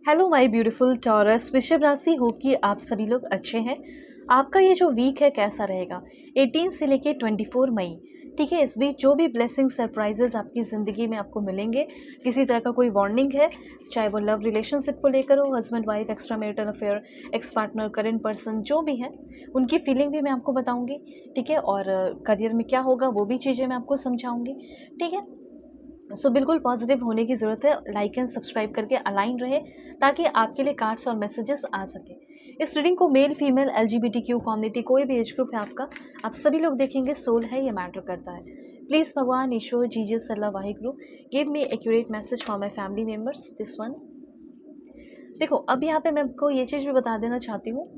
Hello my beautiful taurus. वृषभ राशि, हो कि आप सभी लोग अच्छे हैं। आपका ये जो वीक है कैसा रहेगा 18 से लेके 24 मई, ठीक है। इस बीच जो भी ब्लेसिंग सरप्राइजेस आपकी ज़िंदगी में आपको मिलेंगे, किसी तरह का कोई वार्निंग है, चाहे वो लव रिलेशनशिप को लेकर हो, husband wife, extra marital affair, ex partner, current person, जो भी है उनकी फीलिंग भी मैं आपको बताऊंगी, ठीक है। और करियर में क्या होगा वो भी चीज़ें मैं आपको समझाऊंगी, ठीक है। सो बिल्कुल पॉजिटिव होने की ज़रूरत है। लाइक एंड सब्सक्राइब करके अलाइन रहे ताकि आपके लिए कार्ड्स और मैसेजेस आ सके। इस रीडिंग को मेल फीमेल LGBTQ कम्युनिटी, कोई भी एज ग्रुप है आपका, आप सभी लोग देखेंगे। सोल है, ये मैटर करता है। प्लीज़ भगवान, ईश्वर, Jesus, Allah, Waheguru, give me accurate message for my family members this one. देखो, अब यहाँ पे मैं आपको ये चीज़ भी बता देना चाहती हूँ,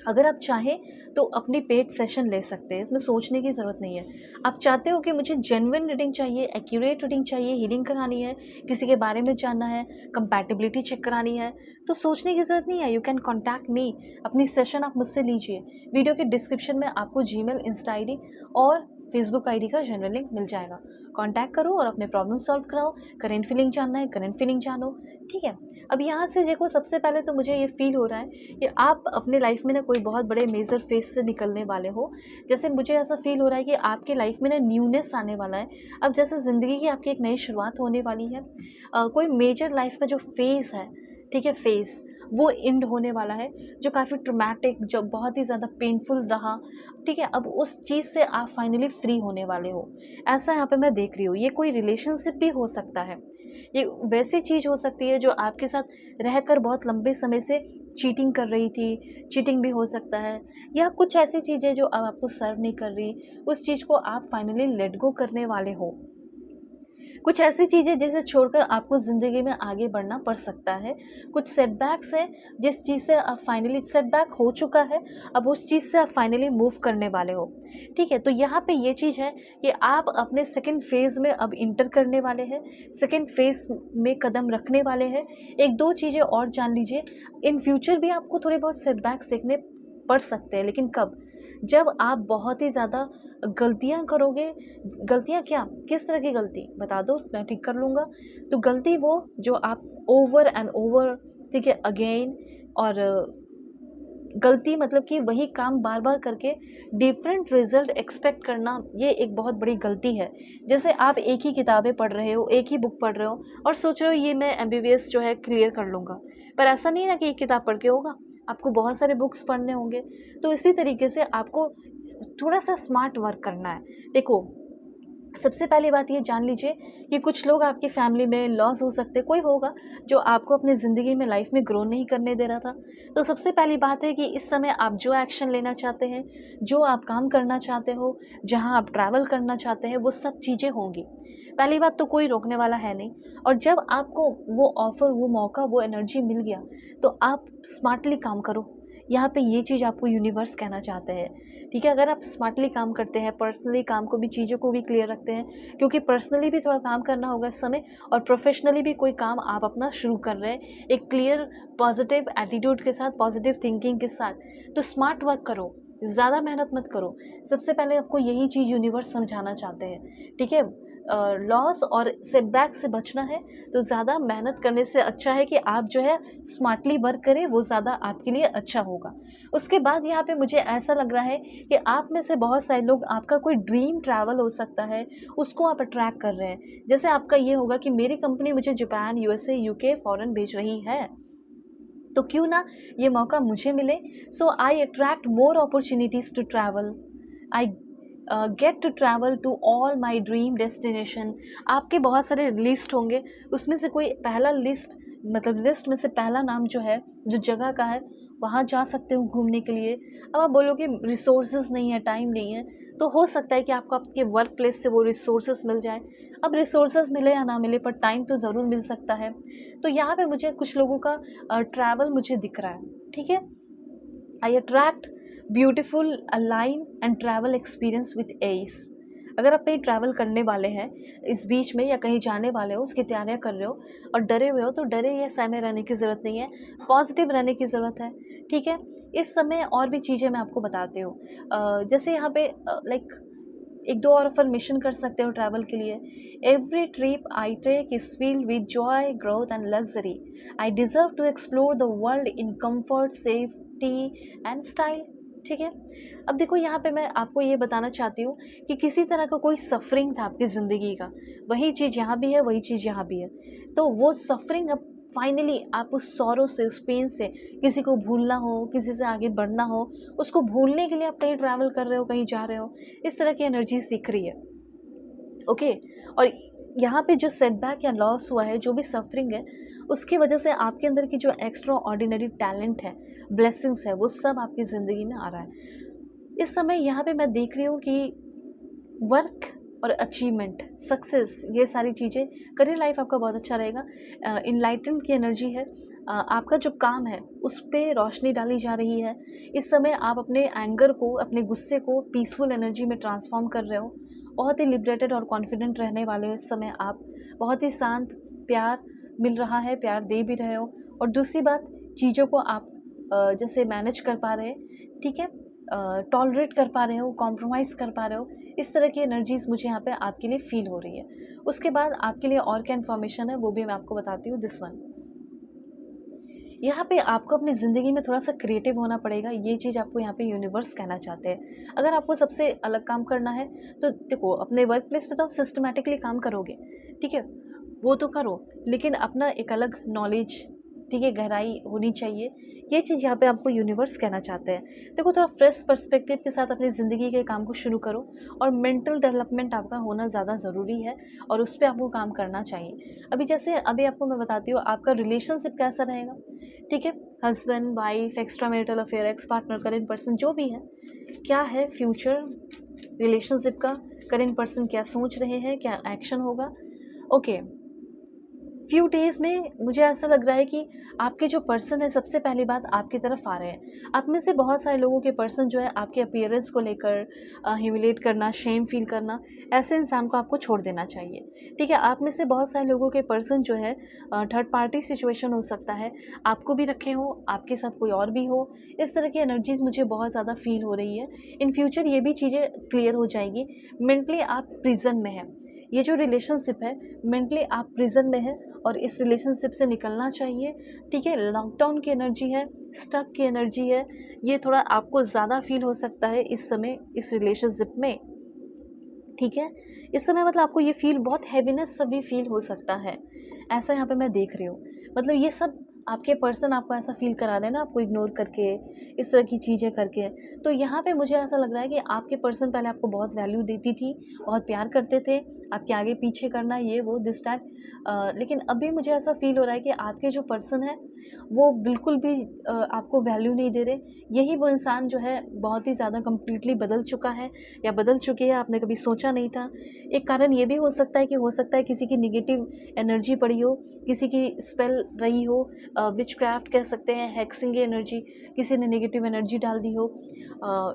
अगर आप चाहें तो अपनी पेड सेशन ले सकते हैं, इसमें सोचने की ज़रूरत नहीं है। आप चाहते हो कि मुझे जेन्युइन रीडिंग चाहिए, एक्यूरेट रीडिंग चाहिए, हीलिंग करानी है, किसी के बारे में जानना है, कंपैटिबिलिटी चेक करानी है, तो सोचने की ज़रूरत नहीं है। यू कैन कॉन्टैक्ट मी, अपनी सेशन आप मुझसे लीजिए। वीडियो के डिस्क्रिप्शन में आपको जीमेल, इंस्टा ID और फेसबुक ID का जनरल लिंक मिल जाएगा। कॉन्टैक्ट करो और अपने प्रॉब्लम सॉल्व कराओ। करेंट फीलिंग जानना है, करेंट फीलिंग जानो, ठीक है। अब यहाँ से देखो, सबसे पहले तो मुझे ये फील हो रहा है कि आप अपने लाइफ में ना कोई बहुत बड़े मेजर फेज से निकलने वाले हो। जैसे मुझे ऐसा फील हो रहा है कि आपके लाइफ में ना न्यूनेस आने वाला है। अब जैसे ज़िंदगी की आपकी एक नई शुरुआत होने वाली है। कोई मेजर लाइफ का जो फेज़ है, ठीक है, फेज़ वो एंड होने वाला है, जो काफ़ी ट्रॉमेटिक, जो बहुत ही ज़्यादा पेनफुल रहा, ठीक है। अब उस चीज़ से आप फाइनली फ्री होने वाले हो, ऐसा यहाँ पे मैं देख रही हूँ। ये कोई रिलेशनशिप भी हो सकता है, ये वैसी चीज़ हो सकती है जो आपके साथ रहकर बहुत लंबे समय से चीटिंग कर रही थी, चीटिंग भी हो सकता है, या कुछ ऐसी चीज़ें जो अब आपको सर्व नहीं कर रही, उस चीज़ को आप फाइनली लेट गो करने वाले हो। कुछ ऐसी चीज़ें जिसे छोड़कर आपको ज़िंदगी में आगे बढ़ना पड़ सकता है। कुछ सेटबैक्स हैं जिस चीज़ से आप फाइनली, सेटबैक हो चुका है, अब उस चीज़ से आप फाइनली मूव करने वाले हो, ठीक है। तो यहाँ पे ये चीज़ है कि आप अपने सेकंड फेज़ में अब इंटर करने वाले हैं, सेकंड फेज़ में कदम रखने वाले हैं। एक दो चीज़ें और जान लीजिए, इन फ्यूचर भी आपको थोड़े बहुत सेटबैक्स देखने पड़ सकते हैं, लेकिन कब? जब आप बहुत ही ज़्यादा गलतियाँ करोगे। गलतियाँ क्या, किस तरह की गलती बता दो, मैं ठीक कर लूँगा। तो गलती वो जो आप ओवर एंड ओवर, ठीक है, अगेन, और गलती मतलब कि वही काम बार बार करके डिफरेंट रिजल्ट एक्सपेक्ट करना, ये एक बहुत बड़ी गलती है। जैसे आप एक ही किताबें पढ़ रहे हो, एक ही बुक पढ़ रहे हो और सोच रहे हो ये मैं MBBS जो है क्लियर कर लूँगा, पर ऐसा नहीं है ना कि एक किताब पढ़ के होगा, आपको बहुत सारे बुक्स पढ़ने होंगे। तो इसी तरीके से आपको थोड़ा सा स्मार्ट वर्क करना है। देखो, सबसे पहली बात ये जान लीजिए कि कुछ लोग आपकी फैमिली में लॉस हो सकते, कोई होगा जो आपको अपनी ज़िंदगी में, लाइफ में ग्रो नहीं करने दे रहा था। तो सबसे पहली बात है कि इस समय आप जो एक्शन लेना चाहते हैं, जो आप काम करना चाहते हो, जहां आप ट्रैवल करना चाहते हैं, वो सब चीज़ें होंगी। पहली बात तो कोई रोकने वाला है नहीं। और जब आपको वो ऑफ़र, वो मौका, वो एनर्जी मिल गया, तो आप स्मार्टली काम करो। यहाँ पे ये चीज़ आपको यूनिवर्स कहना चाहते हैं, ठीक है। अगर आप स्मार्टली काम करते हैं, पर्सनली काम को भी, चीज़ों को भी क्लियर रखते हैं, क्योंकि पर्सनली भी थोड़ा काम करना होगा इस समय, और प्रोफेशनली भी कोई काम आप अपना शुरू कर रहे हैं एक क्लियर पॉजिटिव एटीट्यूड के साथ, पॉजिटिव थिंकिंग के साथ, तो स्मार्ट वर्क करो, ज़्यादा मेहनत मत करो। सबसे पहले आपको यही चीज़ यूनिवर्स समझाना चाहते हैं, ठीक है। लॉस और सेटबैक से बचना है तो ज़्यादा मेहनत करने से अच्छा है कि आप जो है स्मार्टली वर्क करें, वो ज़्यादा आपके लिए अच्छा होगा। उसके बाद यहाँ पे मुझे ऐसा लग रहा है कि आप में से बहुत सारे लोग, आपका कोई ड्रीम ट्रैवल हो सकता है, उसको आप अट्रैक्ट कर रहे हैं। जैसे आपका ये होगा कि मेरी कंपनी मुझे जापान, USA, UK, फॉरेन भेज रही है, तो क्यों ना ये मौका मुझे मिले। So I attract more opportunities to travel. I get to travel to all my dream destination. आपके बहुत सारे लिस्ट होंगे, उसमें से कोई पहला लिस्ट, मतलब लिस्ट में से पहला नाम जो है, जो जगह का है, वहाँ जा सकते हो घूमने के लिए। अब आप बोलोगे रिसोर्सेज नहीं है, टाइम नहीं है, तो हो सकता है कि आपको आपके वर्क प्लेस से वो रिसोर्सेज मिल जाए। अब रिसोर्सेज मिले या ना मिले, पर टाइम तो ज़रूर मिल सकता है। तो यहाँ पे मुझे कुछ लोगों का ट्रैवल मुझे दिख रहा है, ठीक है। I attract beautiful airline and travel experience with ease. अगर आप कहीं ट्रैवल करने वाले हैं इस बीच में, या कहीं जाने वाले हो, उसकी तैयारियां कर रहे हो और डरे हुए हो, तो डरे या सहमे रहने की ज़रूरत नहीं है, पॉजिटिव रहने की ज़रूरत है, ठीक है। इस समय और भी चीज़ें मैं आपको बताती हूँ। जैसे यहाँ पे लाइक 1-2 और अफर्मेशन कर सकते हो ट्रैवल के लिए। Every trip I take is filled with joy, growth and luxury. I deserve to explore the world in comfort, safety and style. ठीक है? अब देखो यहाँ पे मैं आपको ये बताना चाहती हूँ कि किसी तरह का कोई सफ़रिंग था आपकी ज़िंदगी का, वही चीज़ यहाँ भी है, वही चीज़ यहाँ भी है। तो वो सफ़रिंग अब फाइनली आप उस सॉरो से, उस पेन से, किसी को भूलना हो, किसी से आगे बढ़ना हो, उसको भूलने के लिए आप कहीं ट्रैवल कर रहे हो, कहीं जा रहे हो, इस तरह की एनर्जीज़ दिख रही है। ओके? और यहाँ पे जो सेटबैक या लॉस हुआ है, जो भी सफ़रिंग है, उसकी वजह से आपके अंदर की जो एक्स्ट्रा ऑर्डिनरी टैलेंट है, ब्लेसिंग्स है, वो सब आपकी ज़िंदगी में आ रहा है। इस समय यहाँ पे मैं देख रही हूँ कि वर्क और अचीवमेंट, सक्सेस, ये सारी चीज़ें, करियर लाइफ आपका बहुत अच्छा रहेगा। इनलाइटन की एनर्जी है। आपका जो काम है उस पे रोशनी डाली जा रही है। इस समय आप अपने एंगर को, अपने गुस्से को पीसफुल एनर्जी में ट्रांसफॉर्म कर रहे हो। बहुत ही लिबरेटेड और कॉन्फिडेंट रहने वाले हो इस समय आप। बहुत ही शांत, प्यार मिल रहा है, प्यार दे भी रहे हो। और दूसरी बात, चीज़ों को आप जैसे मैनेज कर पा रहे हैं, ठीक है, टॉलरेट कर पा रहे हो, कॉम्प्रोमाइज़ कर पा रहे हो, इस तरह की एनर्जीज़ मुझे यहाँ पे आपके लिए फ़ील हो रही है। उसके बाद आपके लिए और क्या इन्फॉर्मेशन है वो भी मैं आपको बताती हूँ। दिस वन, यहाँ पे आपको अपनी ज़िंदगी में थोड़ा-सा क्रिएटिव होना पड़ेगा, ये चीज़ आपको यहाँ पे यूनिवर्स कहना चाहते हैं। अगर आपको सबसे अलग काम करना है, तो देखो अपने वर्क प्लेस पे तो आप सिस्टमैटिकली काम करोगे, ठीक है? वो तो करो, लेकिन अपना एक अलग नॉलेज, ठीक है, गहराई होनी चाहिए। ये चीज़ यहाँ पे आपको यूनिवर्स कहना चाहते हैं। देखो थोड़ा फ्रेश पर्सपेक्टिव के साथ अपनी ज़िंदगी के काम को शुरू करो, और मेंटल डेवलपमेंट आपका होना ज़्यादा ज़रूरी है, और उस पे आपको काम करना चाहिए। अभी आपको मैं बताती हूँ आपका रिलेशनशिप कैसा रहेगा, ठीक है? Husband, wife, extra marital affair, ex partner, current person, जो भी है, क्या है फ्यूचर रिलेशनशिप का, करेंट पर्सन क्या सोच रहे हैं, क्या एक्शन होगा। ओके, फ्यू डेज़ में मुझे ऐसा लग रहा है कि आपके जो पर्सन है, सबसे पहली बात आपकी तरफ आ रहे हैं। आप में से बहुत सारे लोगों के पर्सन जो है आपके अपीयरेंस को लेकर ह्यूमिलेट करना, शेम फील करना, ऐसे इंसान को आपको छोड़ देना चाहिए, ठीक है? आप में से बहुत सारे लोगों के पर्सन जो है थर्ड पार्टी सिचुएशन हो सकता है, आपको भी रखे हो, आपके साथ कोई और भी हो, इस तरह की एनर्जीज़ मुझे बहुत ज़्यादा फील हो रही है। इन फ्यूचर ये भी चीज़ें क्लियर हो जाएगी। मेंटली आप प्रिजन में हैं, ये जो रिलेशनशिप है, मेंटली आप प्रिजन में हैं, और इस रिलेशनशिप से निकलना चाहिए, ठीक है? लॉकडाउन की एनर्जी है, स्टक की एनर्जी है, ये थोड़ा आपको ज़्यादा फील हो सकता है इस समय इस रिलेशनशिप में, ठीक है? इस समय मतलब आपको ये फील, बहुत हैवीनेस सा भी फील हो सकता है, ऐसा यहाँ पे मैं देख रही हूँ। मतलब ये सब आपके पर्सन आपको ऐसा फील करा रहे हैं ना, आपको इग्नोर करके, इस तरह की चीज़ें करके। तो यहाँ पे मुझे ऐसा लग रहा है कि आपके पर्सन पहले आपको बहुत वैल्यू देती थी, बहुत प्यार करते थे, आपके आगे पीछे करना, ये वो दिस टाइप। लेकिन अभी मुझे ऐसा फील हो रहा है कि आपके जो पर्सन है वो बिल्कुल भी आपको वैल्यू नहीं दे रहे। यही वो इंसान जो है बहुत ही ज़्यादा कम्प्लीटली बदल चुका है, या बदल चुकी है, आपने कभी सोचा नहीं था। एक कारण ये भी हो सकता है किसी की नेगेटिव एनर्जी पड़ी हो, किसी की स्पेल रही हो, विचक्राफ्ट कह सकते हैं, हेक्सिंग की एनर्जी, किसी ने नेगेटिव एनर्जी डाल दी हो,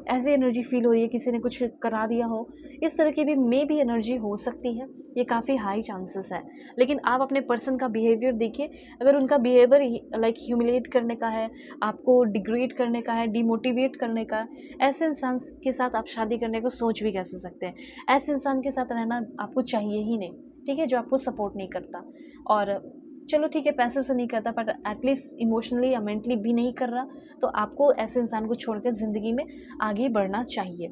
ऐसी एनर्जी फील हो रही है, किसी ने कुछ करा दिया हो, इस तरह की भी मे बी एनर्जी हो सकती है। ये काफ़ी हाई चांसेस है। लेकिन आप अपने पर्सन का बिहेवियर देखिए, अगर उनका बिहेवियर लाइक ह्यूमिलेट करने का है, आपको डिग्रेड करने का है, डिमोटिवेट करने का है, ऐसे इंसान के साथ आप शादी करने को सोच भी कैसे सकते हैं? ऐसे इंसान के साथ रहना आपको चाहिए ही नहीं, ठीक है? जो आपको सपोर्ट नहीं करता, और चलो ठीक है, पैसे से नहीं करता, बट एटलीस्ट इमोशनली या मेंटली भी नहीं कर रहा, तो आपको ऐसे इंसान को छोड़कर ज़िंदगी में आगे बढ़ना चाहिए।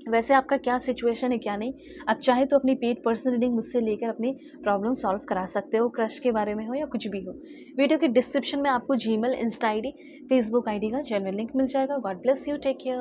वैसे आपका क्या सिचुएशन है, क्या नहीं, आप चाहे तो अपनी पेड पर्सनल रीडिंग मुझसे लेकर अपनी प्रॉब्लम सॉल्व करा सकते हो, क्रश के बारे में हो या कुछ भी हो। वीडियो के डिस्क्रिप्शन में आपको Gmail, Insta ID, Facebook ID का जेन्युइन लिंक मिल जाएगा। God bless you, take care.